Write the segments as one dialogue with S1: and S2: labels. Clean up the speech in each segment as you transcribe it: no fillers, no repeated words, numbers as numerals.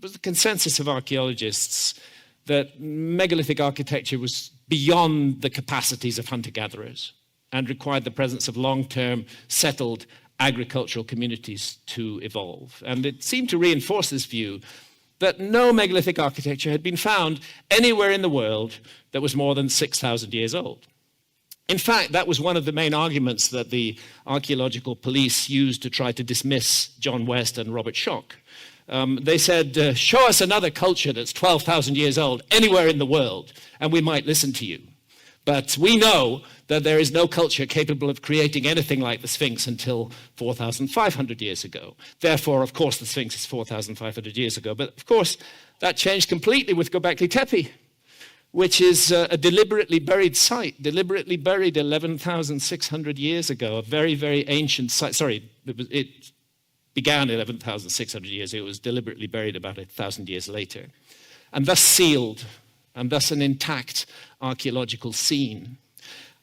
S1: was the consensus of archaeologists that megalithic architecture was beyond the capacities of hunter-gatherers and required the presence of long-term settled agricultural communities to evolve. And it seemed to reinforce this view that no megalithic architecture had been found anywhere in the world that was more than 6,000 years old. In fact, that was one of the main arguments that the archaeological police used to try to dismiss John West and Robert Schoch. They said, show us another culture that's 12,000 years old anywhere in the world, and we might listen to you. But we know that there is no culture capable of creating anything like the Sphinx until 4,500 years ago. Therefore, of course, the Sphinx is 4,500 years ago. But of course, that changed completely with Gobekli Tepe, which is a deliberately buried site, deliberately buried 11,600 years ago, a very, very ancient site. Sorry, it began 11,600 years ago. It was deliberately buried about 1,000 years later, and thus sealed, and thus an intact archaeological scene.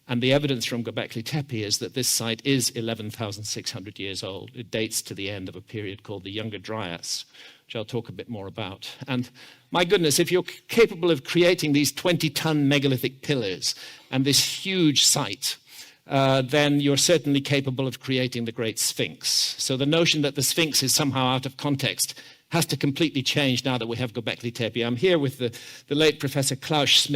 S1: And the evidence from Gobekli Tepe is that this site is 11,600 years old. It dates to the end of a period called the Younger Dras, which I'll talk a bit more about. And my goodness, if you're capable of creating these 20-ton megalithic pillars and this huge site, then you're certainly capable of creating the Great Sphinx. So the notion that the Sphinx is somehow out of context has to completely change now that we have Gobekli Tepe. I'm here with the late Professor Klaus Schmidt.